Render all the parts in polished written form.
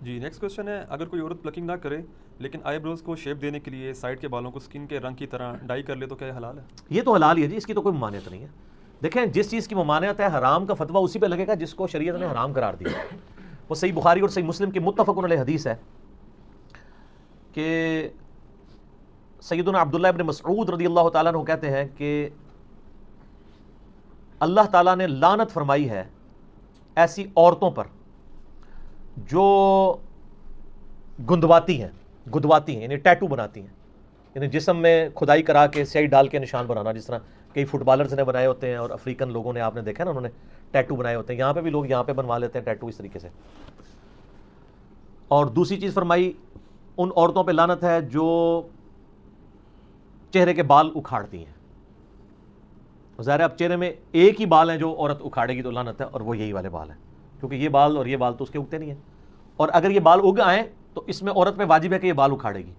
جی next question ہے، اگر کوئی عورت پلکنگ نہ کرے لیکن آئی بروز کو شیپ دینے کے لیے سائڈ کے بالوں کو اسکن کے رنگ کی طرح ڈائی کر لے تو کیا یہ حلال ہے؟ یہ تو حلال ہی ہے جی، اس کی تو کوئی ممانعت نہیں ہے. دیکھیں جس چیز کی ممانعت ہے حرام کا فتویٰ اسی پہ لگے گا جس کو شریعت نے حرام قرار دیا. وہ صحیح بخاری اور صحیح مسلم کی متفق علیہ حدیث ہے کہ سیدنا عبداللہ ابن مسعود رضی اللہ تعالیٰ عنہ کہتے ہیں کہ اللہ تعالیٰ نے لعنت فرمائی ہے ایسی عورتوں پر جو گندواتی ہیں یعنی ٹیٹو بناتی ہیں، یعنی جسم میں کھدائی کرا کے سیاہی ڈال کے نشان بنانا، جس طرح کئی فٹ بالرز نے بنائے ہوتے ہیں اور افریقن لوگوں نے آپ نے دیکھا نا انہوں نے ٹیٹو بنائے ہوتے ہیں. یہاں پہ بھی لوگ یہاں پہ بنوا لیتے ہیں ٹیٹو اس طریقے سے. اور دوسری چیز فرمائی ان عورتوں پہ لعنت ہے جو چہرے کے بال اکھاڑتی ہیں. ظاہر ہے اب چہرے میں ایک ہی بال ہیں جو عورت اکھاڑے گی تو لعنت ہے، اور وہ یہی والے بال ہیں، کیونکہ یہ بال اور یہ بال تو اس کے اگتے نہیں ہیں. اور اگر یہ بال اگ آئیں تو اس میں عورت پہ واجب ہے کہ یہ بال اکھاڑے گی.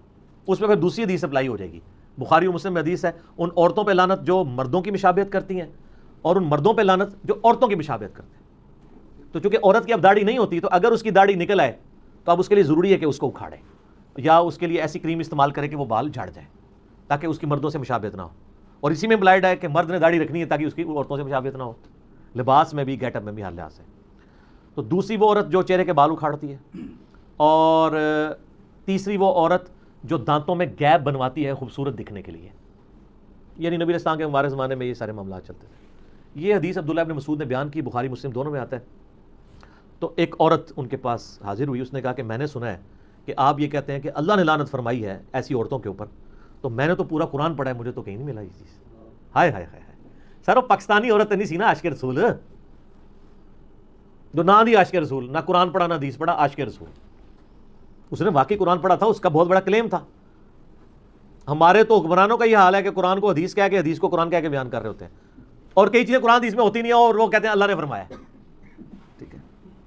اس میں پھر دوسری حدیث اپلائی ہو جائے گی. بخاری و مسلم میں حدیث ہے ان عورتوں پہ لعنت جو مردوں کی مشابہت کرتی ہیں، اور ان مردوں پہ لعنت جو عورتوں کی مشابہت کرتے ہیں. تو چونکہ عورت کی اب داڑھی نہیں ہوتی تو اگر اس کی داڑھی نکل آئے تو اب اس کے لیے ضروری ہے کہ اس کو اکھاڑے یا اس کے لیے ایسی کریم استعمال کرے کہ وہ بال جھڑ جائیں تاکہ اس کی مردوں سے مشابہت نہ ہو. اور اسی میں امپلائڈ ہے کہ مرد نے داڑھی رکھنی ہے تاکہ اس کی عورتوں سے مشابہت نہ ہو، لباس میں بھی گیٹ اپ میں بھی ہر لحاظ سے. تو دوسری وہ عورت جو چہرے کے بال اکھاڑتی ہے، اور تیسری وہ عورت جو دانتوں میں گیپ بنواتی ہے خوبصورت دکھنے کے لیے. یعنی نبی علیہ السلام کے مبارک زمانے میں یہ سارے معاملات چلتے تھے. یہ حدیث عبداللہ ابن مسعود نے بیان کی، بخاری مسلم دونوں میں آتا ہے. تو ایک عورت ان کے پاس حاضر ہوئی، اس نے کہا کہ میں نے سنا ہے کہ آپ یہ کہتے ہیں کہ اللہ نے لعنت فرمائی ہے ایسی عورتوں کے اوپر، تو میں نے تو پورا قرآن پڑھا ہے، مجھے تو کہیں نہیں ملا یہ چیز. ہائے ہائے ہائے سر، وہ پاکستانی عورت نہیں سی نا عاشق رسول، جو نہ دی عاشق رسول، نہ قرآن پڑھا نہ حدیث پڑھا، عاشق رسول. اس نے واقعی قرآن پڑھا تھا، اس کا بہت بڑا کلیم تھا. ہمارے تو حکمرانوں کا یہ حال ہے کہ قرآن کو حدیث کہہ کے حدیث کو قرآن کہہ کے بیان کر رہے ہوتے ہیں، اور کئی چیزیں قرآن حدیث میں ہوتی نہیں ہیں اور وہ کہتے ہیں اللہ نے فرمایا. ٹھیک ہے،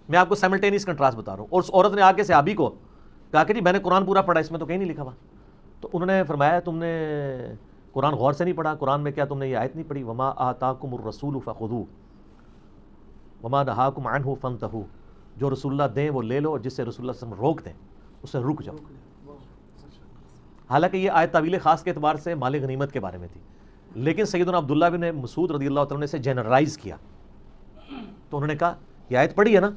میں آپ کو سائملٹینیس کنٹراسٹ بتا رہا ہوں. اور اس عورت نے آ کے صحابی کو کہا کہ جی میں نے قرآن پورا پڑھا، اس میں تو کہیں نہیں لکھا ہوا. تو انہوں نے فرمایا تم نے قرآن غور سے نہیں پڑھا، قرآن میں کیا تم نے یہ آیت نہیں پڑھی وما آتاکم الرسول فخذوہ وما نہاکم عنہ فانتہوا، جو رسول اللہ دیں وہ لے لو، اور جس سے رسول اللہ صلی اللہ علیہ وسلم روک دیں اس سے رک جاؤ. حالانکہ یہ آیت تعویل خاص کے اعتبار سے مال غنیمت کے بارے میں تھی، لیکن سیدنا عبداللہ بن مسعود رضی اللہ تعالیٰ نے اسے جنرلائز کیا. تو انہوں نے کہا یہ آیت پڑھی ہے نا،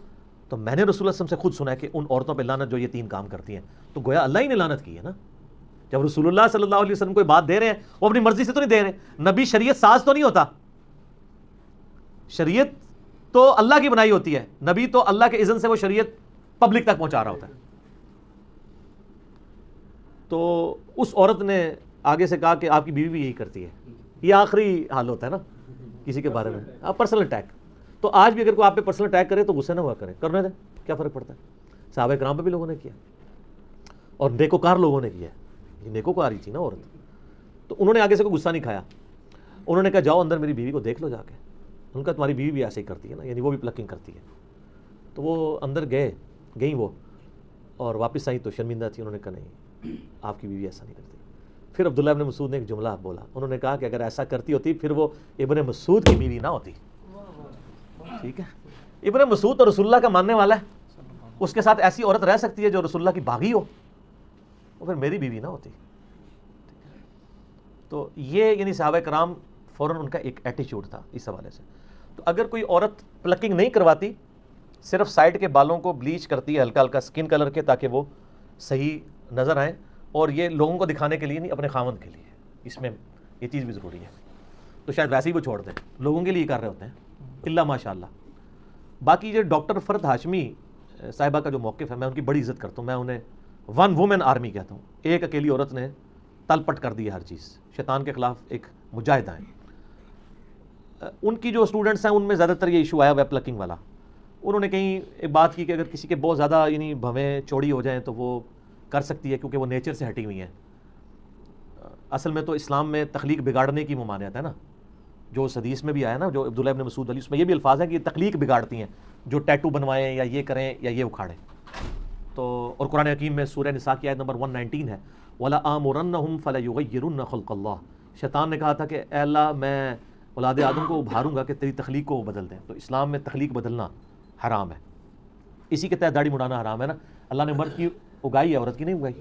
تو میں نے رسول اللہ صلی اللہ علیہ وسلم سے خود سنا ہے کہ ان عورتوں پہ لعنت جو یہ تین کام کرتی ہیں. تو گویا اللہ ہی نے لعنت کی ہے نا. جب رسول اللہ صلی اللہ علیہ وسلم کوئی بات دے رہے ہیں وہ اپنی مرضی سے تو نہیں دے رہے. نبی شریعت ساز تو نہیں ہوتا، شریعت تو اللہ کی بنائی ہوتی ہے، نبی تو اللہ کے اذن سے وہ شریعت پبلک تک پہنچا رہا ہوتا ہے. تو اس عورت نے آگے سے کہا کہ آپ کی بیوی بھی یہی کرتی ہے. یہ آخری حال ہوتا ہے نا کسی کے بارے میں، آپ پرسنل اٹیک. تو آج بھی اگر کوئی آپ پہ پرسنل اٹیک کرے تو غصے نہ ہوا کرے، کرنے دیں، کیا فرق پڑتا ہے. صحابہ کرام پہ بھی لوگوں نے کیا اور نیکوکار لوگوں نے کیا. یہ نیکوکاری تھی نا عورت. تو انہوں نے آگے سے کوئی غصہ نہیں کھایا. انہوں نے کہا جاؤ اندر میری بیوی کو دیکھ لو جا کے. ان کا تمہاری بیوی بھی ایسے ہی کرتی ہے نا، یعنی وہ بھی پلکنگ کرتی ہے. تو وہ اندر گئیں وہ، اور واپس آئیں تو شرمندہ تھی. انہوں نے کہا نہیں آپ کی بیوی ایسا نہیں کرتی. پھر عبداللہ ابن مسعود نے ایک جملہ بولا، انہوں نے کہا کہ اگر ایسا کرتی ہوتی پھر وہ ابن مسعود کی بیوی نہ ہوتی. ٹھیک ہے، ابن مسعود تو رسول اللہ کا ماننے والا ہے، اس کے ساتھ ایسی عورت رہ سکتی ہے جو رسول اللہ کی باغی ہو، وہ پھر میری بیوی نہ ہوتی. تو یہ یعنی صحابہ کرام فوراً ان کا ایک ایٹیچیوڈ تھا اس حوالے سے. تو اگر کوئی عورت پلکنگ نہیں کرواتی، صرف سائڈ کے بالوں کو بلیچ کرتی ہے ہلکا ہلکا اسکن کلر کے تاکہ وہ صحیح نظر آئیں، اور یہ لوگوں کو دکھانے کے لیے نہیں اپنے خاوند کے لیے، اس میں یہ چیز بھی ضروری ہے. تو شاید ویسے ہی وہ چھوڑ دیں، لوگوں کے لیے کر رہے ہوتے ہیں اللہ ماشاء اللہ. باقی جو ڈاکٹر فرد ہاشمی صاحبہ کا جو موقف ہے میں ان کی بڑی عزت کرتا ہوں. میں انہیں ون وومن آرمی کہتا ہوں. ایک اکیلی عورت نے تل پٹ کر دی ہر چیز، شیطان کے خلاف ایک مجاہدہ ہیں. ان کی جو اسٹوڈنٹس ہیں ان میں زیادہ تر یہ ایشو آیا ہوا ہے پلکنگ والا. انہوں نے کہیں ایک بات کی کہ اگر کسی کے بہت زیادہ یعنی بھویں چوڑی ہو جائیں تو وہ کر سکتی ہے کیونکہ وہ نیچر سے ہٹی ہوئی ہیں. اصل میں تو اسلام میں تخلیق بگاڑنے کی ممانعت ہے نا، جو اس حدیث میں بھی آیا نا جو عبداللہ ابن مسعود علی، اس میں یہ بھی الفاظ ہیں کہ یہ تخلیق بگاڑتی ہیں، جو ٹیٹو بنوائیں یا یہ کریں یا یہ اکھاڑیں. تو اور قرآن حکیم میں سورہ نساء کی آیت نمبر 119 ہے وَلَآمُرَنَّهُمْ فَلَيُغَيِّرُنَّ خَلْقَ اللَّهِ. شیطان نے کہا تھا کہ اے اللہ میں اولاد آدم کو ابھاروں گا کہ تیری تخلیق کو وہ بدل دیں. تو اسلام میں تخلیق بدلنا حرام ہے. اسی کے تحت داڑھی مڑانا حرام ہے نا. اللہ نے مرد کی اگائی ہے، عورت کی نہیں اگائی.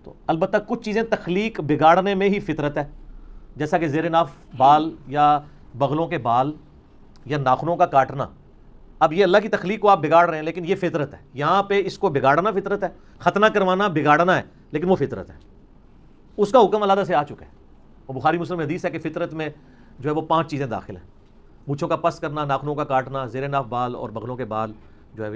تو البتہ کچھ چیزیں تخلیق بگاڑنے میں ہی فطرت ہے، جیسا کہ زیر ناف بال یا بغلوں کے بال یا ناخنوں کا کاٹنا. اب یہ اللہ کی تخلیق کو آپ بگاڑ رہے ہیں، لیکن یہ فطرت ہے. یہاں پہ اس کو بگاڑنا فطرت ہے، ختنہ کروانا بگاڑنا ہے، لیکن وہ فطرت ہے. اس کا حکم علیحدہ سے آ چکا ہے. اور بخاری مسلم میں حدیث ہے کہ فطرت میں جو ہے وہ 5 چیزیں داخل ہیں. مونچھوں کا پس کرنا، ناخنوں کا کاٹنا، زیر ناف بال اور بغلوں کے بال جو ہے